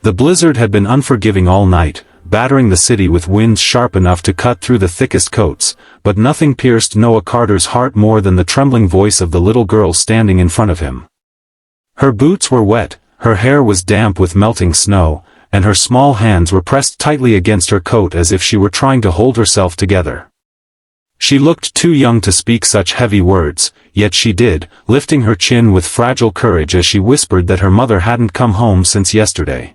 The blizzard had been unforgiving all night, battering the city with winds sharp enough to cut through the thickest coats, but nothing pierced Noah Carter's heart more than the trembling voice of the little girl standing in front of him. Her boots were wet, her hair was damp with melting snow, and her small hands were pressed tightly against her coat as if she were trying to hold herself together. She looked too young to speak such heavy words, yet she did, lifting her chin with fragile courage as she whispered that her mother hadn't come home since yesterday.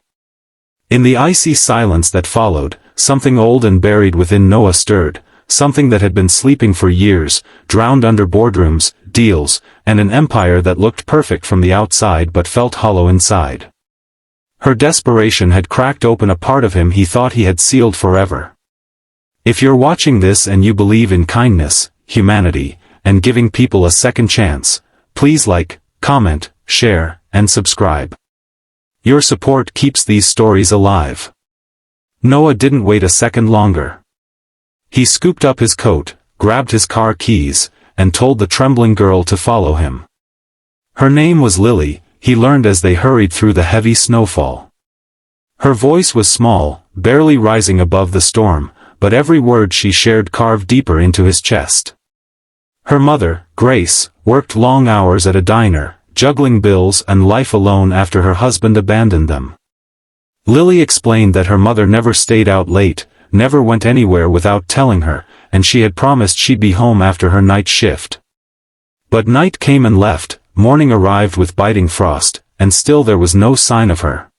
In the icy silence that followed, something old and buried within Noah stirred, something that had been sleeping for years, drowned under boardrooms, deals, and an empire that looked perfect from the outside but felt hollow inside. Her desperation had cracked open a part of him he thought he had sealed forever. If you're watching this and you believe in kindness, humanity, and giving people a second chance, please like, comment, share, and subscribe. Your support keeps these stories alive. Noah didn't wait a second longer. He scooped up his coat, grabbed his car keys, and told the trembling girl to follow him. Her name was Lily, he learned as they hurried through the heavy snowfall. Her voice was small, barely rising above the storm, but every word she shared carved deeper into his chest. Her mother, Grace, worked long hours at a diner, juggling bills and life alone after her husband abandoned them. Lily explained that her mother never stayed out late, never went anywhere without telling her, and she had promised she'd be home after her night shift. But night came and left, morning arrived with biting frost, and still there was no sign of her.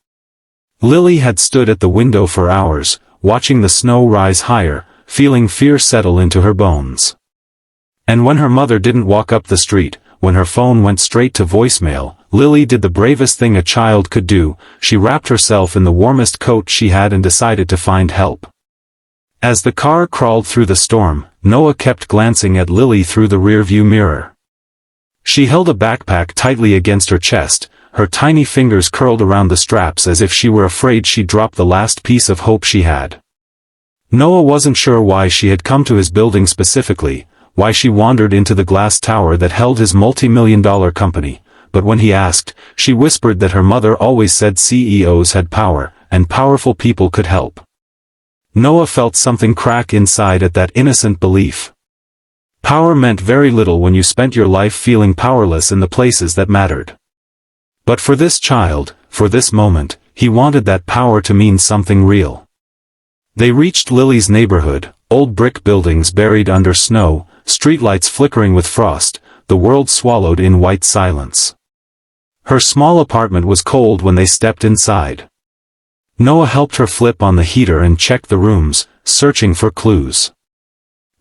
Lily had stood at the window for hours, watching the snow rise higher, feeling fear settle into her bones. And when her mother didn't walk up the street, when her phone went straight to voicemail, Lily did the bravest thing a child could do, she wrapped herself in the warmest coat she had and decided to find help. As the car crawled through the storm, Noah kept glancing at Lily through the rearview mirror. She held a backpack tightly against her chest, her tiny fingers curled around the straps as if she were afraid she'd drop the last piece of hope she had. Noah wasn't sure why she had come to his building specifically, why she wandered into the glass tower that held his multi-million-dollar company, but when he asked, she whispered that her mother always said CEOs had power, and powerful people could help. Noah felt something crack inside at that innocent belief. Power meant very little when you spent your life feeling powerless in the places that mattered. But for this child, for this moment, he wanted that power to mean something real. They reached Lily's neighborhood, old brick buildings buried under snow, streetlights flickering with frost, the world swallowed in white silence. Her small apartment was cold when they stepped inside. Noah helped her flip on the heater and checked the rooms, searching for clues.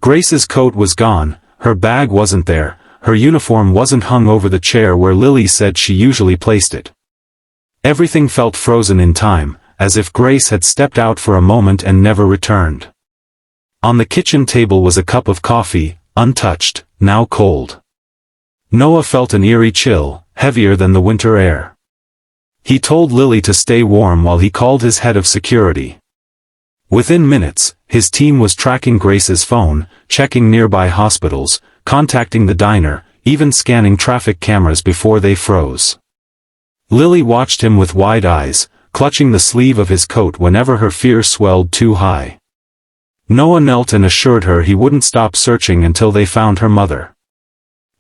Grace's coat was gone, her bag wasn't there, her uniform wasn't hung over the chair where Lily said she usually placed it. Everything felt frozen in time, as if Grace had stepped out for a moment and never returned. On the kitchen table was a cup of coffee, untouched, now cold. Noah felt an eerie chill, heavier than the winter air. He told Lily to stay warm while he called his head of security. Within minutes, his team was tracking Grace's phone, checking nearby hospitals, contacting the diner, even scanning traffic cameras before they froze. Lily watched him with wide eyes, clutching the sleeve of his coat whenever her fear swelled too high. Noah knelt and assured her he wouldn't stop searching until they found her mother.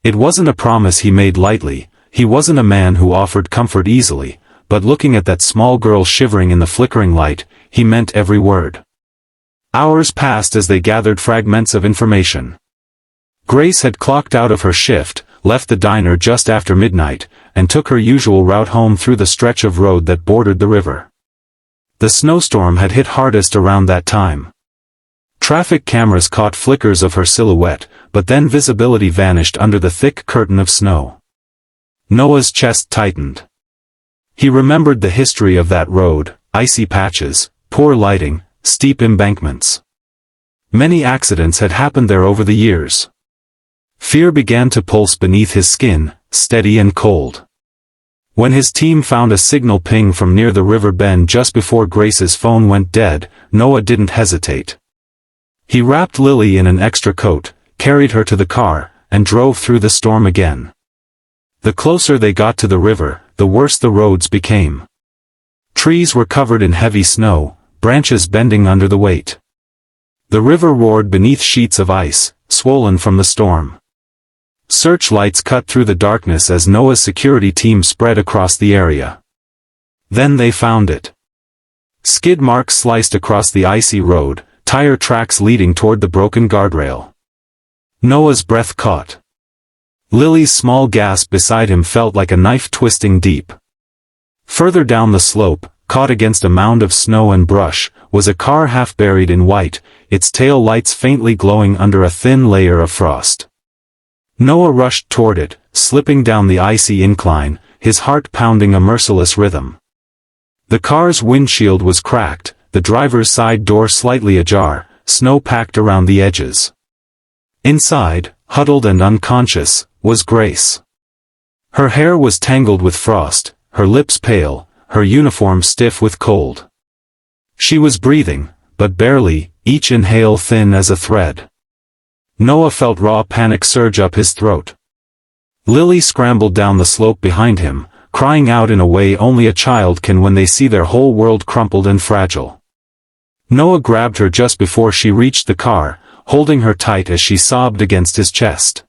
It wasn't a promise he made lightly, he wasn't a man who offered comfort easily, but looking at that small girl shivering in the flickering light, he meant every word. Hours passed as they gathered fragments of information. Grace had clocked out of her shift, left the diner just after midnight, and took her usual route home through the stretch of road that bordered the river. The snowstorm had hit hardest around that time. Traffic cameras caught flickers of her silhouette, but then visibility vanished under the thick curtain of snow. Noah's chest tightened. He remembered the history of that road, icy patches, poor lighting, steep embankments. Many accidents had happened there over the years. Fear began to pulse beneath his skin, steady and cold. When his team found a signal ping from near the river bend just before Grace's phone went dead, Noah didn't hesitate. He wrapped Lily in an extra coat, carried her to the car, and drove through the storm again. The closer they got to the river, the worse the roads became. Trees were covered in heavy snow, branches bending under the weight. The river roared beneath sheets of ice, swollen from the storm. Searchlights cut through the darkness as Noah's security team spread across the area. Then they found it. Skid marks sliced across the icy road, tire tracks leading toward the broken guardrail. Noah's breath caught. Lily's small gasp beside him felt like a knife twisting deep. Further down the slope, caught against a mound of snow and brush, was a car half buried in white, its tail lights faintly glowing under a thin layer of frost. Noah rushed toward it, slipping down the icy incline, his heart pounding a merciless rhythm. The car's windshield was cracked, the driver's side door slightly ajar, snow packed around the edges. Inside, huddled and unconscious, was Grace. Her hair was tangled with frost, her lips pale, her uniform stiff with cold. She was breathing, but barely, each inhale thin as a thread. Noah felt raw panic surge up his throat. Lily scrambled down the slope behind him, crying out in a way only a child can when they see their whole world crumpled and fragile. Noah grabbed her just before she reached the car, holding her tight as she sobbed against his chest.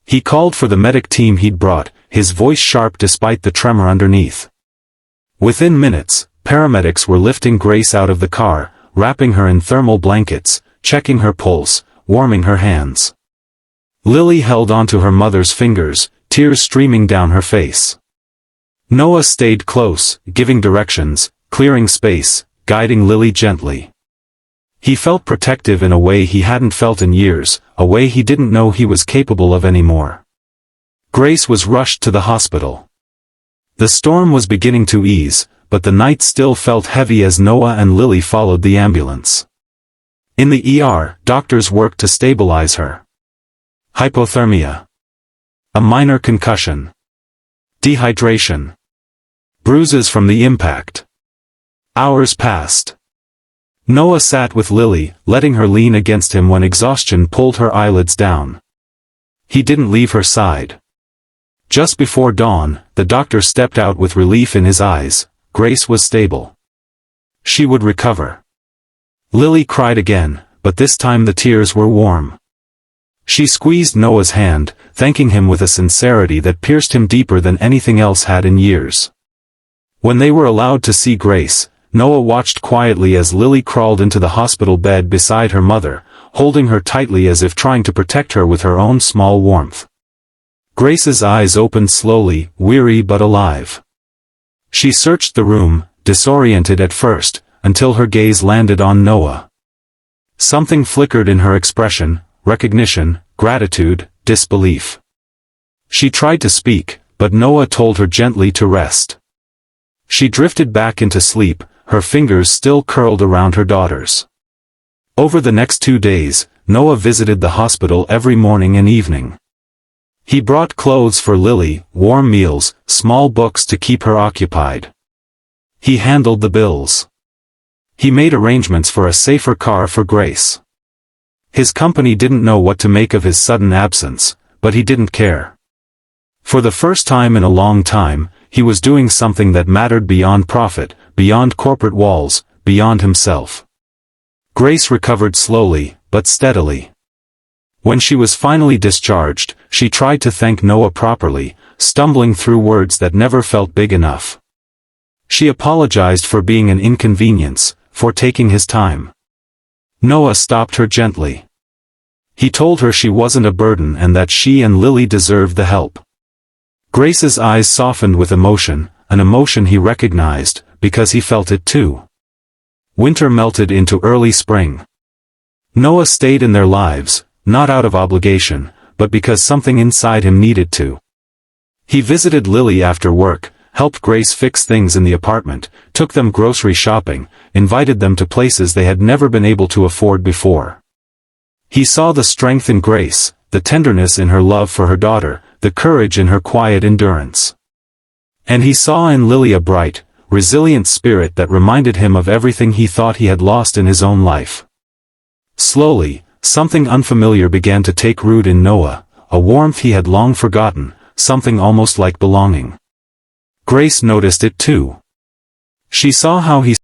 He called for the medic team he'd brought, his voice sharp despite the tremor underneath. Within minutes, paramedics were lifting Grace out of the car, wrapping her in thermal blankets, checking her pulse, warming her hands. Lily held onto her mother's fingers, tears streaming down her face. Noah stayed close, giving directions, clearing space, guiding Lily gently. He felt protective in a way he hadn't felt in years, a way he didn't know he was capable of anymore. Grace was rushed to the hospital. The storm was beginning to ease, but the night still felt heavy as Noah and Lily followed the ambulance. In the ER, doctors worked to stabilize her. Hypothermia. A minor concussion. Dehydration. Bruises from the impact. Hours passed. Noah sat with Lily, letting her lean against him when exhaustion pulled her eyelids down. He didn't leave her side. Just before dawn, the doctor stepped out with relief in his eyes. Grace was stable. She would recover. Lily cried again, but this time the tears were warm. She squeezed Noah's hand, thanking him with a sincerity that pierced him deeper than anything else had in years. When they were allowed to see Grace, Noah watched quietly as Lily crawled into the hospital bed beside her mother, holding her tightly as if trying to protect her with her own small warmth. Grace's eyes opened slowly, weary but alive. She searched the room, disoriented at first, until her gaze landed on Noah. Something flickered in her expression, recognition, gratitude, disbelief. She tried to speak, but Noah told her gently to rest. She drifted back into sleep, her fingers still curled around her daughter's. Over the next 2 days, Noah visited the hospital every morning and evening. He brought clothes for Lily, warm meals, small books to keep her occupied. He handled the bills. He made arrangements for a safer car for Grace. His company didn't know what to make of his sudden absence, but he didn't care. For the first time in a long time, he was doing something that mattered beyond profit, beyond corporate walls, beyond himself. Grace recovered slowly, but steadily. When she was finally discharged, she tried to thank Noah properly, stumbling through words that never felt big enough. She apologized for being an inconvenience, for taking his time. Noah stopped her gently. He told her she wasn't a burden and that she and Lily deserved the help. Grace's eyes softened with emotion, an emotion he recognized, because he felt it too. Winter melted into early spring. Noah stayed in their lives, not out of obligation, but because something inside him needed to. He visited Lily after work, helped Grace fix things in the apartment, took them grocery shopping, invited them to places they had never been able to afford before. He saw the strength in Grace, the tenderness in her love for her daughter, the courage in her quiet endurance. And he saw in Lily a bright, resilient spirit that reminded him of everything he thought he had lost in his own life. Slowly, something unfamiliar began to take root in Noah, a warmth he had long forgotten, something almost like belonging. Grace noticed it too. She saw how he